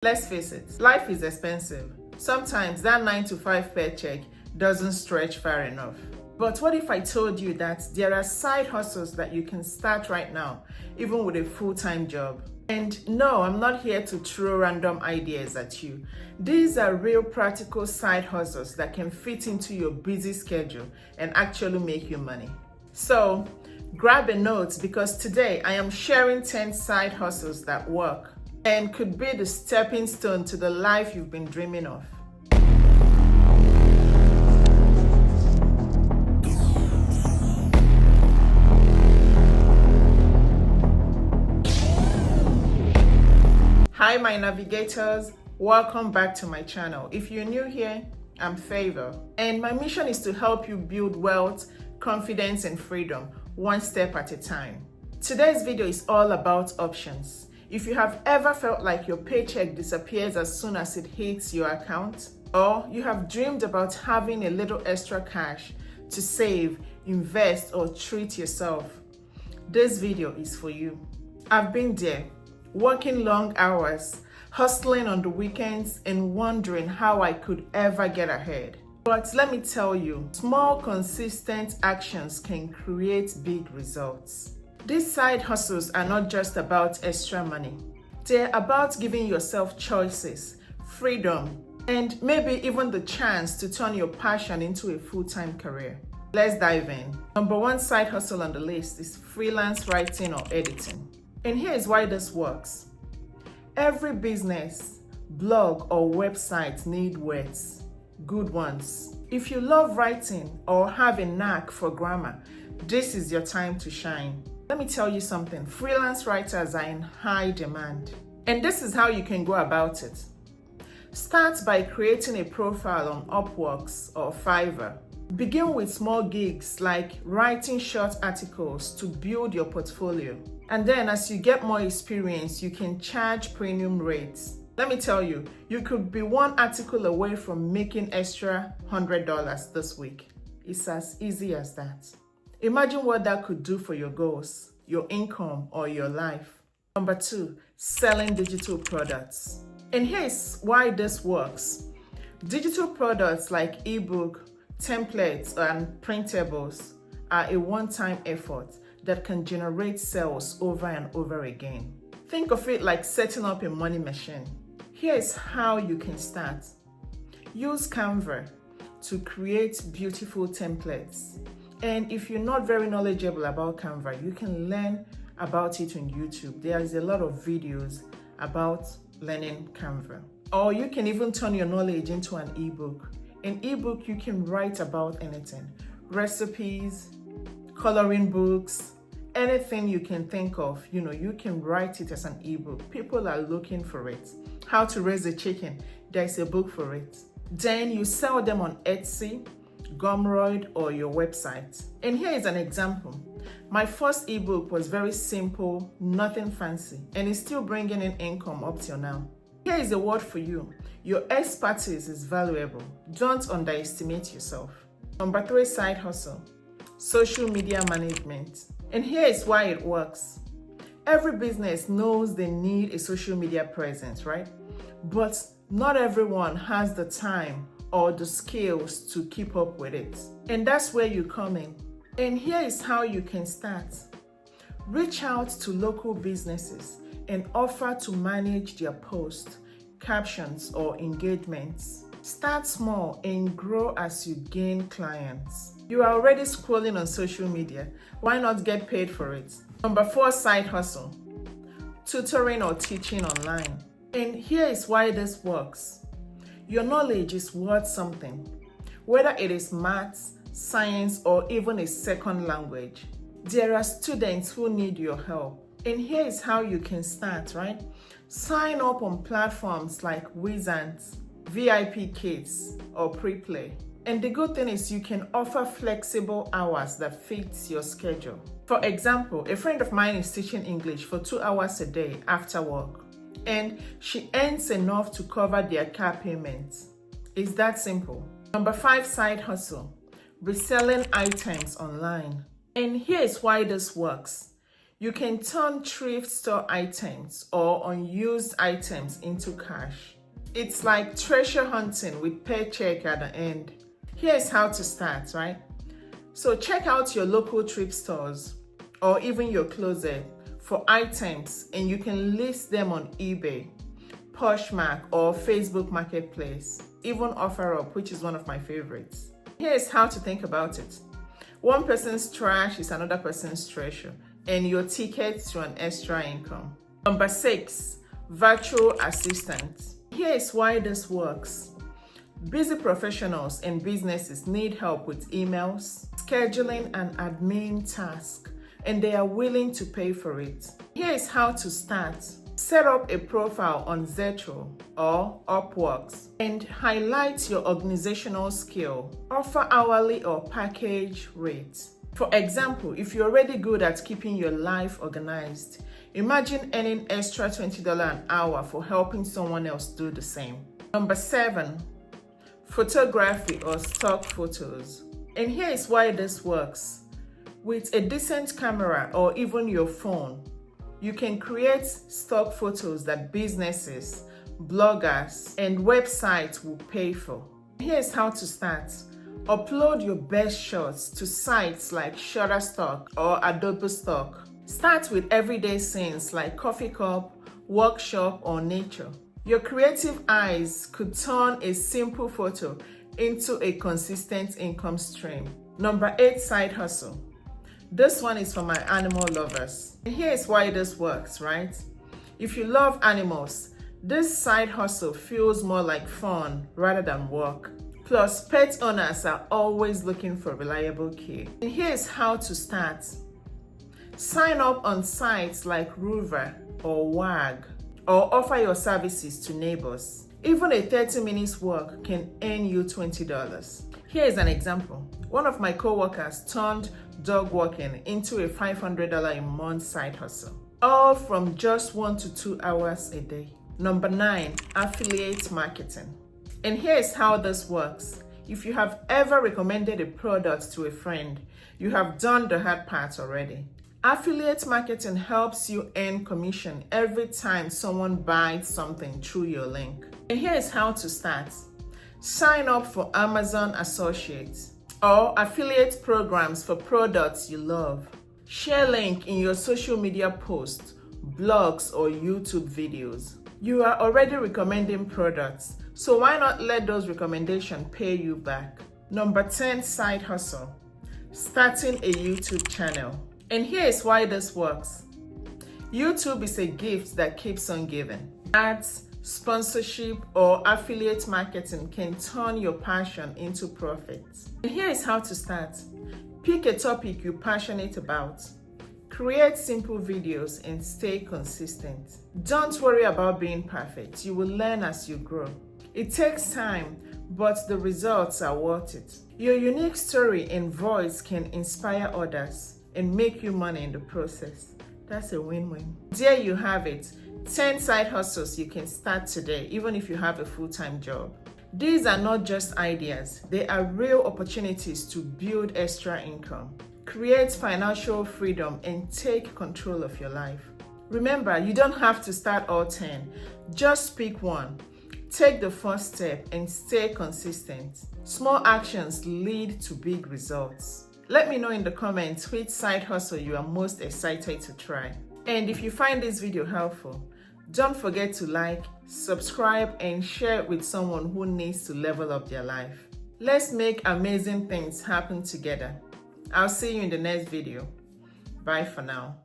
Let's face it, life is expensive. Sometimes that 9 to 5 paycheck doesn't stretch far enough. But what if I told you that there are side hustles that you can start right now, even with a full-time job? And no, I'm not here to throw random ideas at you. These are real practical side hustles that can fit into your busy schedule and actually make you money. So grab a note, because today I am sharing 10 side hustles that work and could be the stepping stone to the life you've been dreaming of. Hi my navigators, welcome back to my channel. If you're new here, I'm Favour, and my mission is to help you build wealth, confidence and freedom one step at a time. Today's video is all about options. If you have ever felt like your paycheck disappears as soon as it hits your account, or you have dreamed about having a little extra cash to save, invest or treat yourself, this video is for you. I've been there, working long hours, hustling on the weekends and wondering how I could ever get ahead. But let me tell you, small consistent actions can create big results. These side hustles are not just about extra money. They're about giving yourself choices, freedom, and maybe even the chance to turn your passion into a full-time career. Let's dive in. Number one side hustle on the list is freelance writing or editing. And here is why this works. Every business, blog, or website need words, good ones. If you love writing or have a knack for grammar, this is your time to shine. Let me tell you something, freelance writers are in high demand. And this is how you can go about it. Start by creating a profile on Upwork or Favour. Begin with small gigs like writing short articles to build your portfolio. And then as you get more experience, you can charge premium rates. Let me tell you, you could be one article away from making extra $100 this week. It's as easy as that. Imagine what that could do for your goals, your income, or your life. Number two, selling digital products. And here's why this works. Digital products like ebook, templates, and printables are a one-time effort that can generate sales over and over again. Think of it like setting up a money machine. Here's how you can start. Use Canva to create beautiful templates. And if you're not very knowledgeable about Canva, you can learn about it on YouTube. There's a lot of videos about learning Canva. Or you can even turn your knowledge into an ebook. An ebook, you can write about anything. Recipes, coloring books, anything you can think of, you can write it as an ebook. People are looking for it. How to raise a chicken, there's a book for it. Then you sell them on Etsy, Gumroad, or your website. And here is an example. My first ebook was very simple, nothing fancy, and it's still bringing in income up till now. Here is a word for you. Your expertise is valuable. Don't underestimate yourself. Number three side hustle, social media management. And here is why it works. Every business knows they need a social media presence, right? But not everyone has the time or the skills to keep up with it. And that's where you come in. And here is how you can start. Reach out to local businesses and offer to manage their posts, captions, or engagements. Start small and grow as you gain clients. You are already scrolling on social media. Why not get paid for it? Number four side hustle, tutoring or teaching online. And here is why this works. Your knowledge is worth something, whether it is maths, science, or even a second language. There are students who need your help. And here is how you can start, right? Sign up on platforms like Wizant, VIP Kids, or Preplay. And the good thing is you can offer flexible hours that fits your schedule. For example, a friend of mine is teaching English for 2 hours a day after work, and she earns enough to cover their car payments. It's that simple. Number five side hustle, reselling items online. And here is why this works. You can turn thrift store items or unused items into cash. It's like treasure hunting with paycheck at the end. Here's how to start, right? So check out your local thrift stores or even your closet for items, and you can list them on eBay, Poshmark, or Facebook Marketplace, even OfferUp, which is one of my favorites. Here's how to think about it. One person's trash is another person's treasure, and your ticket to an extra income. Number 6, virtual assistant. Here is why this works. Busy professionals and businesses need help with emails, scheduling, and admin tasks, and they are willing to pay for it. Here is how to start. Set up a profile on Zetro or Upworks and highlight your organizational skill. Offer hourly or package rates. For example, if you're already good at keeping your life organized, imagine earning extra $20 an hour for helping someone else do the same. Number 7, photography or stock photos. And here is why this works. With a decent camera or even your phone, you can create stock photos that businesses, bloggers, and websites will pay for. Here's how to start. Upload your best shots to sites like Shutterstock or Adobe Stock. Start with everyday scenes like coffee cup, workshop, or nature. Your creative eyes could turn a simple photo into a consistent income stream. Number 8, side hustle. This one is for my animal lovers. And here's why this works, right? If you love animals, this side hustle feels more like fun rather than work. Plus, pet owners are always looking for reliable care. And here's how to start. Sign up on sites like Rover or WAG, or offer your services to neighbors. Even a 30 minutes work can earn you $20. Here is an example. One of my co-workers turned dog walking into a $500 a month side hustle, all from just 1 to 2 hours a day. Number 9, affiliate marketing. And here's how this works. If you have ever recommended a product to a friend, you have done the hard part already. Affiliate marketing helps you earn commission every time someone buys something through your link. And here's how to start. Sign up for Amazon Associates or affiliate programs for products you love. Share link in your social media posts, blogs, or YouTube videos. You are already recommending products, so why not let those recommendations pay you back? Number 10, side hustle. Starting a YouTube channel. And here's why this works. YouTube is a gift that keeps on giving. Ads, sponsorship, or affiliate marketing can turn your passion into profits. And here is how to start. Pick a topic you're passionate about. Create simple videos and stay consistent. Don't worry about being perfect. You will learn as you grow. It takes time, but the results are worth it. Your unique story and voice can inspire others and make you money in the process. That's a win-win. There you have it. 10 side hustles you can start today, even if you have a full-time job. These are not just ideas. They are real opportunities to build extra income, create financial freedom, and take control of your life. Remember, you don't have to start all 10. Just pick one. Take the first step and stay consistent. Small actions lead to big results. Let me know in the comments which side hustle you are most excited to try. And if you find this video helpful, don't forget to like, subscribe, and share it with someone who needs to level up their life. Let's make amazing things happen together. I'll see you in the next video. Bye for now.